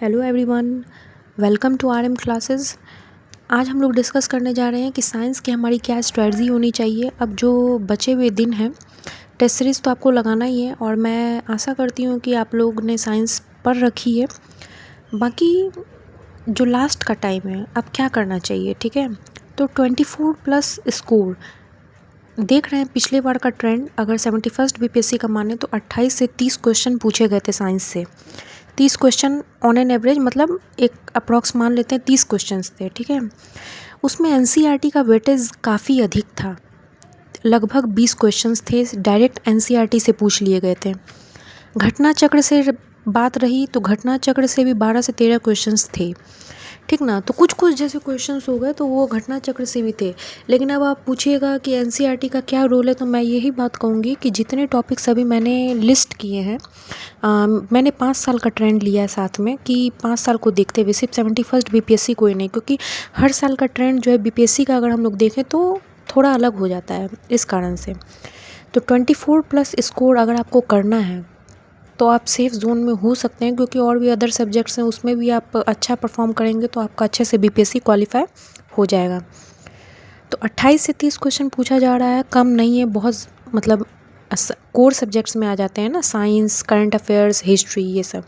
Hello everyone, welcome to RM classes. आज हम लोग डिस्कस करने जा रहे हैं कि साइंस की हमारी क्या स्ट्रेटजी होनी चाहिए। अब जो बचे हुए दिन हैं, टेस्ट सीरीज़ तो आपको लगाना ही है और मैं आशा करती हूँ कि आप लोग ने साइंस पढ़ रखी है। बाकी जो लास्ट का टाइम है, अब क्या करना चाहिए, ठीक है। तो 24 प्लस स्कोर देख रहे हैं। पिछले बार का ट्रेंड अगर 71st बीपीएससी का माने तो 28 से 30 क्वेश्चन पूछे गए थे साइंस से। 30 क्वेश्चन ऑन एन एवरेज, मतलब एक अप्रॉक्स मान लेते हैं 30 क्वेश्चंस थे, ठीक है। उसमें एनसीईआरटी का वेटेज काफ़ी अधिक था, लगभग 20 क्वेश्चंस थे डायरेक्ट एनसीईआरटी से पूछ लिए गए थे। घटना चक्र से बात रही तो घटना चक्र से भी 12 से 13 क्वेश्चंस थे, ठीक ना। तो कुछ कुछ जैसे क्वेश्चंस हो गए तो वो घटना चक्र से भी थे। लेकिन अब आप पूछिएगा कि एनसीईआरटी का क्या रोल है, तो मैं यही बात कहूँगी कि जितने टॉपिक्स अभी मैंने लिस्ट किए हैं, मैंने 5 साल का ट्रेंड लिया है साथ में कि 5 साल को देखते हुए सिर्फ 71st बीपीएससी को ही नहीं, क्योंकि हर साल का ट्रेंड जो है बीपीएससी का अगर हम लोग देखें तो थोड़ा अलग हो जाता है इस कारण से। तो 24 प्लस स्कोर अगर आपको करना है तो आप सेफ़ जोन में हो सकते हैं, क्योंकि और भी अदर सब्जेक्ट्स हैं उसमें भी आप अच्छा परफॉर्म करेंगे तो आपका अच्छे से बीपीएससी क्वालिफाई हो जाएगा। तो 28 से 30 क्वेश्चन पूछा जा रहा है, कम नहीं है, बहुत मतलब कोर सब्जेक्ट्स में आ जाते हैं ना, साइंस, करंट अफेयर्स, हिस्ट्री, ये सब।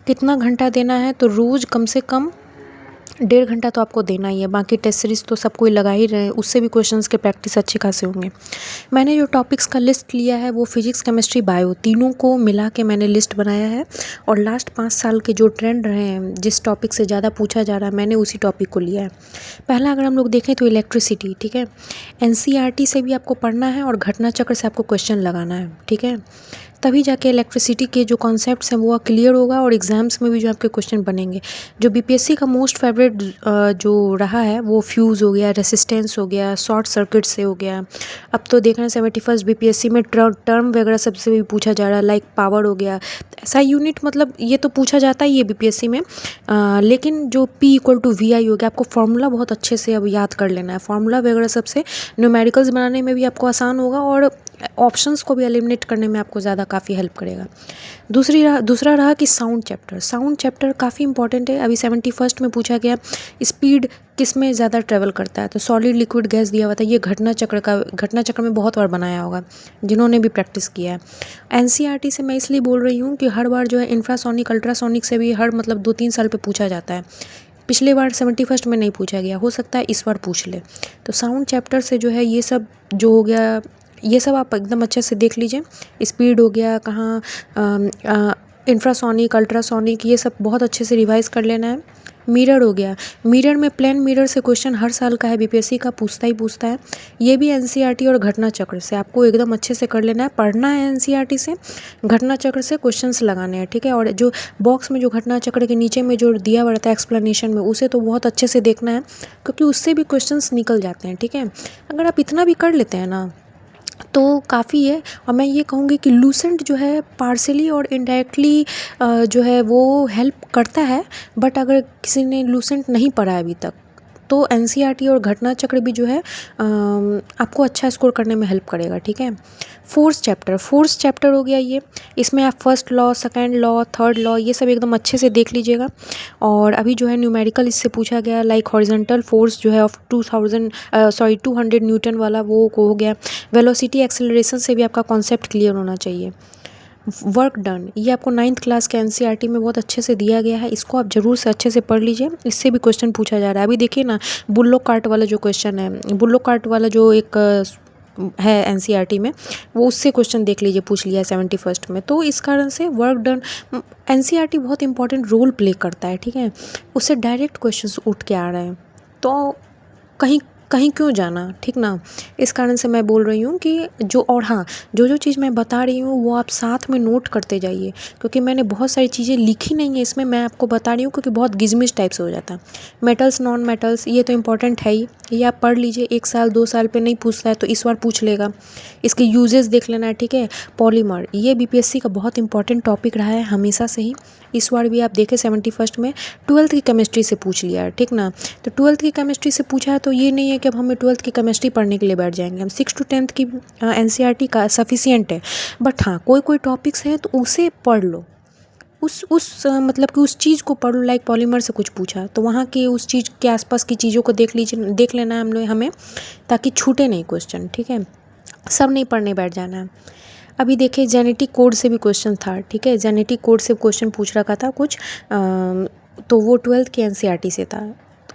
कितना घंटा देना है, तो रोज़ कम से कम 1.5 घंटा तो आपको देना ही है। बाकी टेस्ट सीरीज़ तो सब कोई लगा ही रहे हैं, उससे भी क्वेश्चंस के प्रैक्टिस अच्छे खासे होंगे। मैंने जो टॉपिक्स का लिस्ट लिया है वो फिजिक्स, केमिस्ट्री, बायो तीनों को मिला के मैंने लिस्ट बनाया है। और लास्ट 5 साल के जो ट्रेंड रहे हैं, जिस टॉपिक से ज़्यादा पूछा जा रहा है, मैंने उसी टॉपिक को लिया है। पहला अगर हम लोग देखें तो इलेक्ट्रिसिटी, ठीक है। एनसीईआरटी से भी आपको पढ़ना है और घटना चक्र से आपको क्वेश्चन लगाना है, ठीक है। तभी जाके इलेक्ट्रिसिटी के जो कॉन्सेप्ट्स हैं वो क्लियर होगा और एग्ज़ाम्स में भी जो आपके क्वेश्चन बनेंगे। जो बीपीएससी का मोस्ट फेवरेट जो रहा है वो फ्यूज़ हो गया, रेसिस्टेंस हो गया, शॉर्ट सर्किट से हो गया। अब तो देख रहे हैं 71st बीपीएससी में टर्म वगैरह सबसे भी पूछा जा रहा है, लाइक पावर हो गया, ऐसा यूनिट, मतलब ये तो पूछा जाता ही है बीपीएससी में। लेकिन जो P = VI हो गया, आपको फार्मूला बहुत अच्छे से अब याद कर लेना है। फार्मूला वगैरह सबसे न्यूमेरिकल्स बनाने में भी आपको आसान होगा और ऑप्शंस को भी एलिमिनेट करने में आपको ज़्यादा काफ़ी हेल्प करेगा। दूसरा रहा कि साउंड चैप्टर काफ़ी इंपॉर्टेंट है। अभी 71st में पूछा गया स्पीड किस में ज़्यादा ट्रेवल करता है, तो सॉलिड, लिक्विड, गैस दिया हुआ था। ये घटना चक्र में बहुत बार बनाया होगा जिन्होंने भी प्रैक्टिस किया है। एनसीईआरटी से मैं इसलिए बोल रही हूँ कि हर बार जो है इंफ्रासोनिक, अल्ट्रासोनिक से भी हर मतलब 2-3 साल पे पूछा जाता है। पिछले बार 71st में नहीं पूछा गया, हो सकता है इस बार पूछ ले। तो साउंड चैप्टर से जो है ये सब जो हो गया, ये सब आप एकदम अच्छे से देख लीजिए। स्पीड हो गया, कहाँ इंफ्रासोनिक, अल्ट्रासोनिक, ये सब बहुत अच्छे से रिवाइज कर लेना है। मिरर हो गया, मिरर में प्लेन मिरर से क्वेश्चन हर साल का है, बीपीएससी का पूछता है। ये भी एनसीईआरटी और घटना चक्र से आपको एकदम अच्छे से कर लेना है। पढ़ना है एनसीईआरटी से, घटना चक्र से क्वेश्चंस लगाने हैं, ठीक है। और जो बॉक्स में जो घटना चक्र के नीचे में जो दिया हुआ रहता है एक्सप्लेनेशन में, उसे तो बहुत अच्छे से देखना है, क्योंकि उससे भी क्वेश्चंस निकल जाते हैं, ठीक है। अगर आप इतना भी कर लेते हैं ना तो काफ़ी है। और मैं ये कहूँगी कि लूसेंट जो है पार्शियली और इनडायरेक्टली जो है वो हेल्प करता है, बट अगर किसी ने लूसेंट नहीं पढ़ा है अभी तक तो एनसीईआरटी और घटना चक्र भी जो है आपको अच्छा स्कोर करने में हेल्प करेगा, ठीक है। फोर्थ चैप्टर हो गया ये। इसमें आप first law, second law, third law, ये सब एकदम अच्छे से देख लीजिएगा। और अभी जो है न्यूमेरिकल इससे पूछा गया, लाइक हॉरिजॉन्टल फोर्स जो है ऑफ 200 न्यूटन वाला वो हो गया। वेलोसिटी, एक्सेलरेशन से भी आपका कॉन्सेप्ट क्लियर होना चाहिए। वर्क डन, ये आपको 9th क्लास के एनसीईआरटी में बहुत अच्छे से दिया गया है, इसको आप ज़रूर से अच्छे से पढ़ लीजिए। इससे भी क्वेश्चन पूछा जा रहा है। अभी देखिए ना, बुल्लो कार्ट वाला जो क्वेश्चन है, बुल्लो कार्ट वाला जो एक है एनसीईआरटी में, वो उससे क्वेश्चन देख लीजिए, पूछ लिया है 71st में। तो इस कारण से वर्क डन, एनसीईआरटी बहुत इंपॉर्टेंट रोल प्ले करता है, ठीक है। उससे डायरेक्ट क्वेश्चंस उठ के आ रहे हैं, तो कहीं कहीं क्यों जाना, ठीक ना। इस कारण से मैं बोल रही हूँ कि जो चीज़ मैं बता रही हूँ वो आप साथ में नोट करते जाइए, क्योंकि मैंने बहुत सारी चीज़ें लिखी नहीं है इसमें, मैं आपको बता रही हूँ क्योंकि बहुत गिजमिज टाइप से हो जाता है। मेटल्स, नॉन मेटल्स, ये तो इंपॉर्टेंट है ही, ये आप पढ़ लीजिए। 1 साल 2 साल पे नहीं पूछता है तो इस बार पूछ लेगा। इसके यूजेस देख लेना है, ठीक है। पॉलीमर, ये बीपीएससी का बहुत इंपॉर्टेंट टॉपिक रहा है हमेशा से ही। इस बार भी आप देखें 71st में 12th की केमिस्ट्री से पूछ लिया है, ठीक ना। तो 12th की केमिस्ट्री से पूछा है तो ये नहीं है कि अब हमें 12th की केमिस्ट्री पढ़ने के लिए बैठ जाएंगे हम। 6 to 10th की एनसीईआरटी का सफिशिएंट है, बट हाँ कोई टॉपिक्स हैं तो उसे पढ़ लो, मतलब कि उस चीज़ को पढ़ लो। लाइक पॉलीमर से कुछ पूछा तो वहाँ के उस चीज़ के आसपास की चीज़ों को देख लेना है हमें, ताकि छूटे नहीं क्वेश्चन, ठीक है। सब नहीं पढ़ने बैठ जाना है। अभी देखिए जेनेटिक कोड से भी क्वेश्चन था, ठीक है। जेनेटिक कोड से क्वेश्चन पूछ रखा था कुछ, तो वो 12th के एनसीईआरटी से था।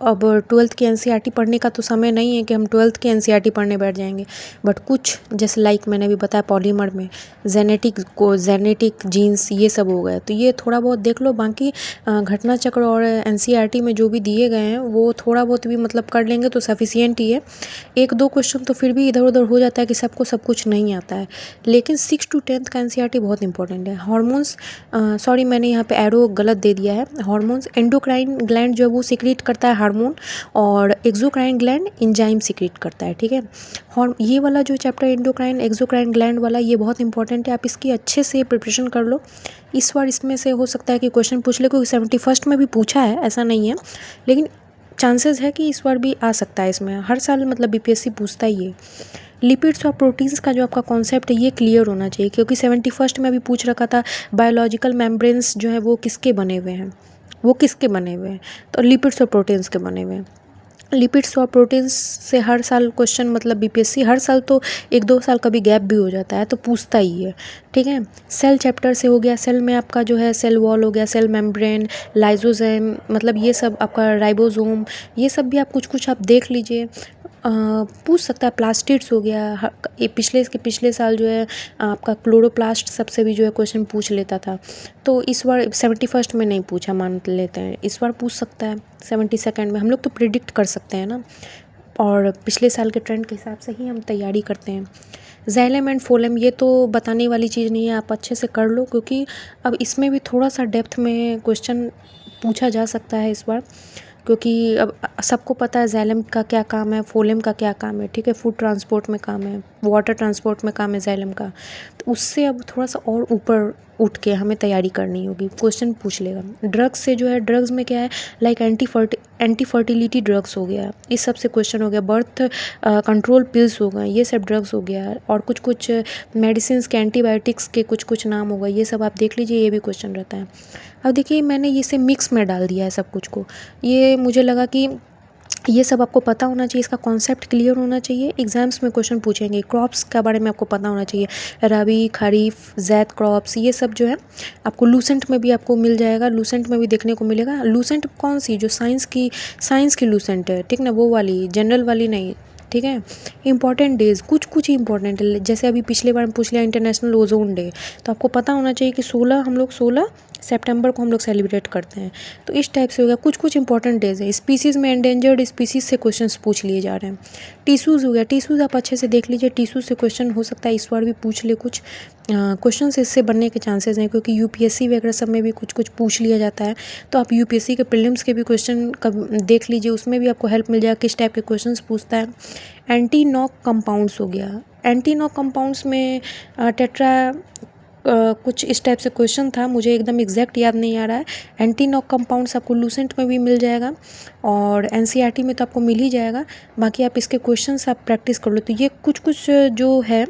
अब 12th की एनसीईआरटी पढ़ने का तो समय नहीं है कि हम 12th की एनसीईआरटी पढ़ने बैठ जाएंगे, बट कुछ जैसे लाइक मैंने भी बताया पॉलीमर में जेनेटिक जीन्स ये सब हो गए, तो ये थोड़ा बहुत देख लो। बाकी घटना चक्र और एनसीईआरटी में जो भी दिए गए हैं वो थोड़ा बहुत भी मतलब कर लेंगे तो सफिशिएंट ही है। 1-2 क्वेश्चन तो फिर भी इधर उधर हो जाता है कि सबको सब कुछ नहीं आता है, लेकिन 6 to 10th का एनसीईआरटी बहुत इंपॉर्टेंट है। हार्मोन्स, सॉरी मैंने यहाँ पे एरो गलत दे दिया है। हार्मोन्स, एंडोक्राइन ग्लैंड जो है वो सीक्रेट करता है हार्मोन, और एक्सोक्राइन ग्लैंड एंजाइम सीक्रेट करता है, ठीक है। ये वाला जो चैप्टर एंडोक्राइन एक्सोक्राइन ग्लैंड वाला ये बहुत इंपॉर्टेंट है, आप इसकी अच्छे से प्रिपरेशन कर लो। इस बार इसमें से हो सकता है कि क्वेश्चन पूछ ले, क्योंकि 71st में भी पूछा है, ऐसा नहीं है, लेकिन चांसेस है कि इस बार भी आ सकता है। इसमें हर साल मतलब बीपीएससी पूछता ही है। लिपिड्स और प्रोटीन्स का जो आपका कॉन्सेप्ट है ये क्लियर होना चाहिए, क्योंकि 71st में भी पूछ रखा था बायोलॉजिकल मेम्ब्रेन्स जो है वो किसके बने हुए हैं, तो लिपिड्स और प्रोटीन्स के बने हुए हैं। लिपिड्स और प्रोटीन्स से हर साल क्वेश्चन मतलब बीपीएससी हर साल तो 1-2 साल का भी गैप भी हो जाता है तो पूछता ही है, ठीक है। सेल चैप्टर से हो गया, सेल में आपका जो है सेल वॉल हो गया, सेल मेम्ब्रेन, लाइजोसोम, मतलब ये सब आपका राइबोसोम, ये सब भी आप कुछ आप देख लीजिए। पूछ सकता है। प्लास्टिड्स हो गया, ये पिछले साल जो है आपका क्लोरोप्लास्ट सबसे भी जो है क्वेश्चन पूछ लेता था, तो इस बार 71st में नहीं पूछा मान लेते हैं, इस बार पूछ सकता है 72nd में। हम लोग तो प्रिडिक्ट कर सकते हैं ना, और पिछले साल के ट्रेंड के हिसाब से ही हम तैयारी करते हैं। जैलम एंड फोलम ये तो बताने वाली चीज़ नहीं है, आप अच्छे से कर लो, क्योंकि अब इसमें भी थोड़ा सा डेप्थ में क्वेश्चन पूछा जा सकता है इस बार, क्योंकि अब सबको पता है जैलम का क्या काम है, फोलम का क्या काम है, ठीक है। फूड ट्रांसपोर्ट में काम है, वाटर ट्रांसपोर्ट में काम है जैलम का, तो उससे अब थोड़ा सा और ऊपर उठ के हमें तैयारी करनी होगी, क्वेश्चन पूछ लेगा। ड्रग्स से जो है, ड्रग्स में क्या है, लाइक एंटी फर्टिलिटी ड्रग्स हो गया, इस सब से क्वेश्चन हो गया। बर्थ कंट्रोल पिल्स हो गए, ये सब ड्रग्स हो गया, और कुछ मेडिसिन के एंटीबायोटिक्स के कुछ नाम हो गए, ये सब आप देख लीजिए, ये भी क्वेश्चन रहता है। अब देखिए मैंने इसे मिक्स में डाल दिया है सब कुछ को, ये मुझे लगा कि ये सब आपको पता होना चाहिए, इसका कॉन्सेप्ट क्लियर होना चाहिए। एग्जाम्स में क्वेश्चन पूछेंगे, क्रॉप्स के बारे में आपको पता होना चाहिए, रबी, खरीफ, ज़ैद क्रॉप्स, ये सब जो है आपको लूसेंट में भी आपको मिल जाएगा, लूसेंट में भी देखने को मिलेगा। लूसेंट कौन सी, जो साइंस की लूसेंट है, ठीक ना, वो वाली, जनरल वाली नहीं, ठीक है। इंपॉर्टेंट डेज कुछ इंपॉर्टेंट है, जैसे अभी पिछले बार पूछ लिया इंटरनेशनल ओजोन डे, तो आपको पता होना चाहिए कि 16 सितंबर को हम लोग सेलिब्रेट करते हैं, तो इस टाइप से हो गया। कुछ इंपॉर्टेंट डेज है। स्पीसीज़ में एंडेंजर्ड स्पीसीज़ से क्वेश्चंस पूछ लिए जा रहे हैं। टिश्यूज़ हो गया, टिश्यूज़ आप अच्छे से देख लीजिए, टिश्यूज़ से क्वेश्चन हो सकता है इस बार भी पूछ ले कुछ, क्वेश्चंस इससे बनने के चांसेस हैं, क्योंकि यूपीएससी वगैरह सब में भी कुछ पूछ लिया जाता है, तो आप यूपीएससी के प्रीलिम्स के भी क्वेश्चन देख लीजिए, उसमें भी आपको हेल्प मिल जाएगा किस टाइप के क्वेश्चन पूछता है। एंटी नॉक कंपाउंड्स हो गया, एंटी नॉक कंपाउंड्स में टेट्रा कुछ इस टाइप से क्वेश्चन था, मुझे एकदम एग्जैक्ट याद नहीं आ रहा है। एंटी नॉक कंपाउंड्स आपको लूसेंट में भी मिल जाएगा, और एनसीईआरटी में तो आपको मिल ही जाएगा। बाकी आप इसके क्वेश्चंस आप प्रैक्टिस कर लो। तो ये कुछ जो है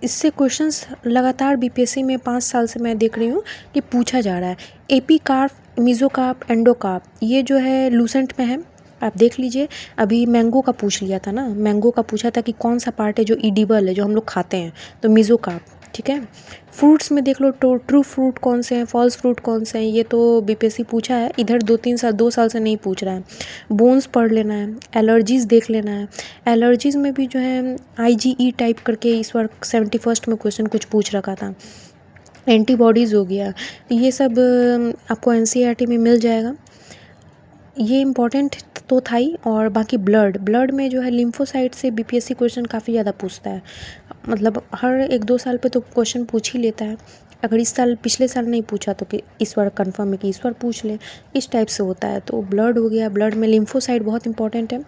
इससे क्वेश्चंस लगातार बीपीएससी में 5 साल से मैं देख रही हूँ कि पूछा जा रहा है। एपीकार्प, मीजोकार्प, एंडोकार्प, ये जो है लूसेंट में है, आप देख लीजिए। अभी मैंगो का पूछ लिया था ना, मैंगो का पूछा था कि कौन सा पार्ट है जो ईडिबल है, जो हम लोग खाते हैं, तो मीजोकार्प, ठीक है। फ्रूट्स में देख लो, तो ट्रू फ्रूट कौन से हैं, फॉल्स फ्रूट कौन से हैं, ये तो बीपीएससी पूछा है, इधर 2 साल से नहीं पूछ रहा है। बोन्स पढ़ लेना है, एलर्जीज़ देख लेना है। एलर्जीज़ में भी जो है आईजीई टाइप करके इस बार 71st में क्वेश्चन कुछ पूछ रखा था। एंटीबॉडीज़ हो गया, ये सब आपको एनसीईआरटी में मिल जाएगा, ये इम्पॉर्टेंट तो था ही। और बाकी ब्लड में जो है लिम्फोसाइट से बीपीएससी क्वेश्चन काफ़ी ज़्यादा पूछता है, मतलब हर 1-2 साल पे तो क्वेश्चन पूछ ही लेता है। अगर पिछले साल नहीं पूछा तो कि इस बार कंफर्म है कि इस बार पूछ ले, इस टाइप से होता है। तो ब्लड हो गया, ब्लड में लिम्फोसाइट बहुत इंपॉर्टेंट है।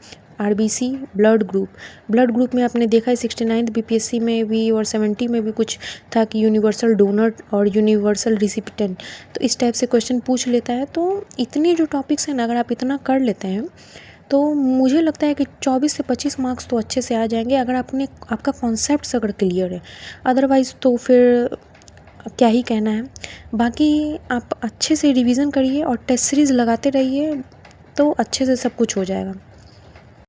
आरबीसी, ब्लड ग्रुप में आपने देखा है 69th बीपीएससी में भी और 70 में भी कुछ था कि यूनिवर्सल डोनर और यूनिवर्सल रिसिपिटेंट, तो इस टाइप से क्वेश्चन पूछ लेता है। तो इतने जो टॉपिक्स हैं ना, अगर आप इतना कर लेते हैं तो मुझे लगता है कि 24 से 25 मार्क्स तो अच्छे से आ जाएंगे, अगर आपका कॉन्सेप्ट्स अगर क्लियर है। अदरवाइज़ तो फिर क्या ही कहना है। बाकी आप अच्छे से रिवीजन करिए और टेस्ट सीरीज़ लगाते रहिए, तो अच्छे से सब कुछ हो जाएगा।